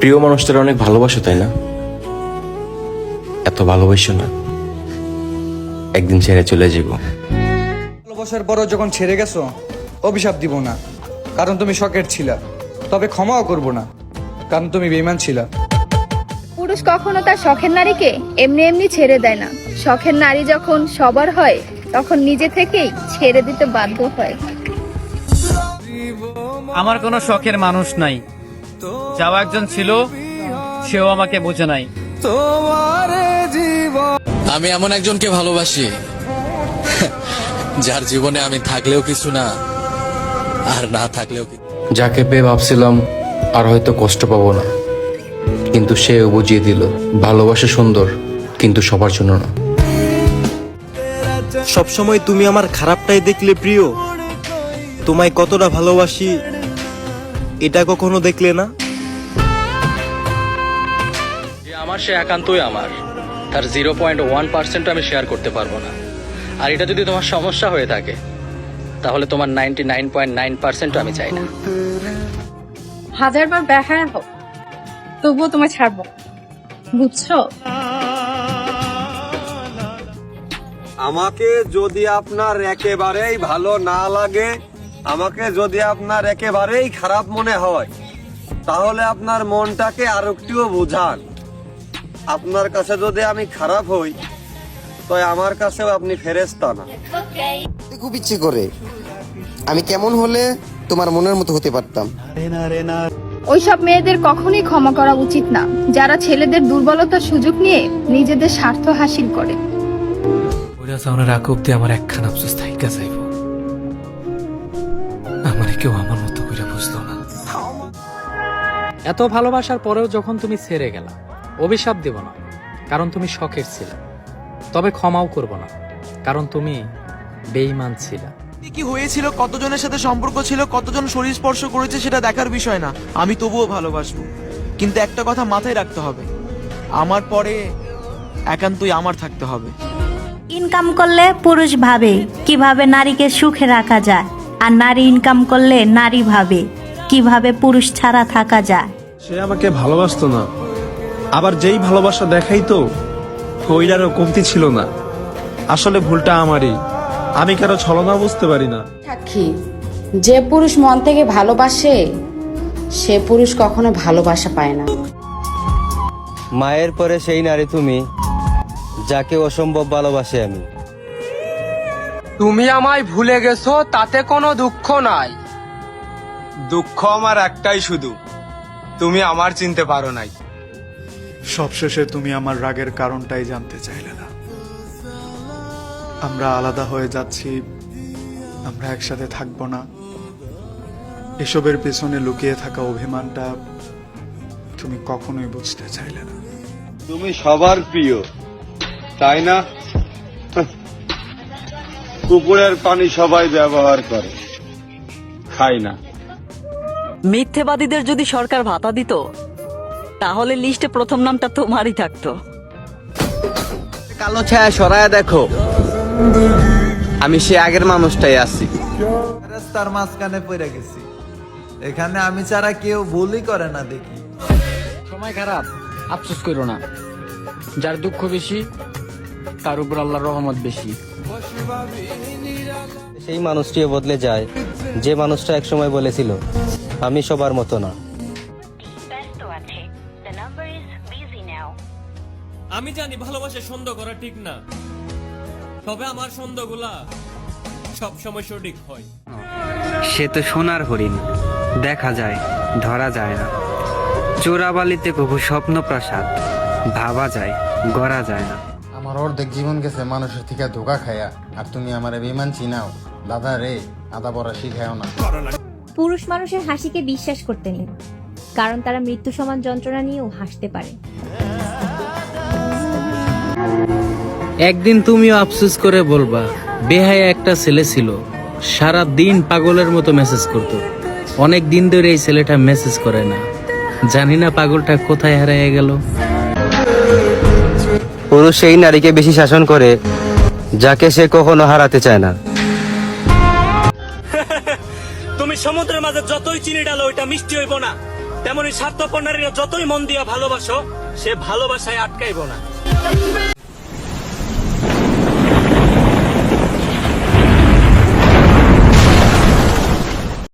প্রিয় মানুষটারা অনেক ভালোবাসো, তাই না? এত ভালোবাসো না, একদিন ছেড়ে চলে যাব। ভালোবাসার পরও যখন ছেড়ে গেছো, অভিশাপ দিব না, কারণ তুমি শখের ছিলা। তবে ক্ষমাও করব না, কারণ তুমি বেঈমান ছিলা। পুরুষ কখনো তার শখের নারীকে এমনি এমনি ছেড়ে দেয় না। শখের নারী যখন সবার হয়, তখন নিজে থেকেই ছেড়ে দিতে বাধ্য হয়। আমার কোনো শখের মানুষ নাই, যাও একজন ছিল, সেও আমাকে বোঝে নাই। আমি এমন একজনকে ভালোবাসি যার জীবনে আমি থাকলেও কিছু না, আর না থাকলেও কিছু। যাকে পেয়ে ভাবছিলাম আর হয়তো কষ্ট পাবো না, কিন্তু সেও বুঝিয়ে দিল ভালোবাসা সুন্দর, কিন্তু সবার জন্য না। সবসময় তুমি আমার খারাপটাই দেখলে প্রিয়, তোমায় কতটা ভালোবাসি এটা কখনো দেখলে না? যে আমার সে একান্তই আমার, তার 0.1% আমি শেয়ার করতে পারবো না। আর এটা যদি তোমার সমস্যা হয়ে থাকে, তাহলে তোমার 99.9% আমি চাই না। হাজারবার বেহায়া হোক, তবুও তোমায় ছাড়বো, বুঝছো? আমাকে যদি আপনার একেবারেই ভালো না লাগে, আমাকে যদি আপনার একেবারেই খারাপ মনে হয়, তাহলে আপনার মনটাকে আর একটুও বোঝান। আপনার কাছে যদি আমি খারাপ হই, তো আমার কাছেও আপনি ফেরেশতা না। খুব ইচ্ছে করে আমি কেমন হলে তোমার মনের মতো হতে পারতাম। ওইসব মেয়েদের কখনোই ক্ষমা করা উচিত না, যারা ছেলেদের দুর্বলতার সুযোগ নিয়ে নিজেদের স্বার্থ হাসিল করে। ওরা সাউনের আকুবতে আমার একখান আফসোস থাইকা যাইব, আমার কেউ আমার মতো করে বুঝলো না। এত ভালোবাসার পরেও যখন তুমি ছেড়ে গেলা, অভিশাপ দেব না, কারণ তুমি শখের ছিলে। তবে ক্ষমাও করব না, কারণ তুমি বেঈমান ছিলা। কি হয়েছিল, কতজনের সাথে সম্পর্ক ছিল, কতজন শরীর স্পর্শ করেছে, সেটা দেখার বিষয় না। আমি তবুও ভালোবাসবো, কিন্তু একটা কথা মাথায় রাখতে হবে, আমার পরে একান্তই আমার থাকতে হবে। ইনকাম করলে পুরুষ ভাবে কিভাবে নারীকে সুখে রাখা যায়, আর নারী ইনকাম করলে নারী ভাবে কিভাবে পুরুষ ছাড়া থাকা যায়। সে আমাকে ভালোবাসতো না, আবার যেই ভালোবাসা দেখাইতো ওইটারও কমতি ছিল না। আসলে ভুলটা আমারই, আমি কারো ছলনা বুঝতে পারি না। সাক্ষী, যে পুরুষ মন থেকে ভালোবাসে, সে পুরুষ কখনো ভালোবাসা পায় না। মায়ের পরে সেই নারী তুমি, যাকে অসম্ভব ভালোবাসি আমি। তুমি আমায় ভুলে গেছো, তাতে কোনো দুঃখ নাই। দুঃখ আমার একটাই শুধু, তুমি আমার চিনতে পারো নাই। সবশেষে তুমি আমার রাগের কারণটাই জানতে চাইলে না। আমরা আলাদা হয়ে যাচ্ছি, আমরা একসাথে থাকবো না, এসবের পেছনে লুকিয়ে থাকা অভিমানটা তুমি কখনোই বুঝতে চাইলে না। তুমি সবার প্রিয়, তাই না? পুকুরের পানি সবাই ব্যবহার করে, খাই না। মিথ্যেবাদীদের যদি সরকার ভাতা দিত, তাহলে লিস্টে প্রথম নামটা তোমারই থাকতো। কালো ছায়া সরায় দেখো, আমি সে আগের মানুষটাই আছি। রাস্তার মাঝখানে পড়ে গেছি, এখানে আমি ছাড়া কেউ ভুলই করে না দেখি। সময় খারাপ, আফসোস করো না। যার দুঃখ বেশি, তার উপর আল্লাহর রহমত বেশি। সেই মানুষটিও বদলে যায়, যে মানুষটা একসময় বলেছিল আমি সবার মতো না। আমি জানি ভালোবাসা সন্দেহ করা ঠিক না, তবে আমার সন্দেহগুলা সবসময় সঠিক হয়। সে তো সোনার হরিণ, দেখা যায় ধরা যায় না। চোরাবালিতে কবু স্বপ্ন প্রাসাদ, ভাবা যায় গড়া যায় না। আমার অর্ধেক জীবন গেছে মানুষের থেকে ধোকা খায়া, আর তুমি আমার বেঈমান চিনাও। দাদা রে, আদা পড়া শিখাও না। পুরুষ মানুষের হাসিকে বিশ্বাস করতে নেই, কারণ তারা মৃত্যু সমান যন্ত্রণা নিয়েও হাসতে পারে। একদিন তুমিও আফসোস করে বলবা, বেহায়া একটা ছেলে ছিল, সারা দিন পাগলের মতো মেসেজ করত। অনেক দিন ধরে এই ছেলেটা মেসেজ করে না, জানি না পাগলটা কোথায় হারিয়ে গেল। পুরুষ সেই নারীকে বেশি শাসন করে, যাকে সে কখনো হারাতে চায় না। তুমি সমুদ্রের মাঝে যতই চিনি ডালো, ওইটা মিষ্টি হইব না। তেমনি স্বার্থপর নারীরা যতই মন দিয়া ভালোবাসো, সে ভালোবাসায় আটকাইব না।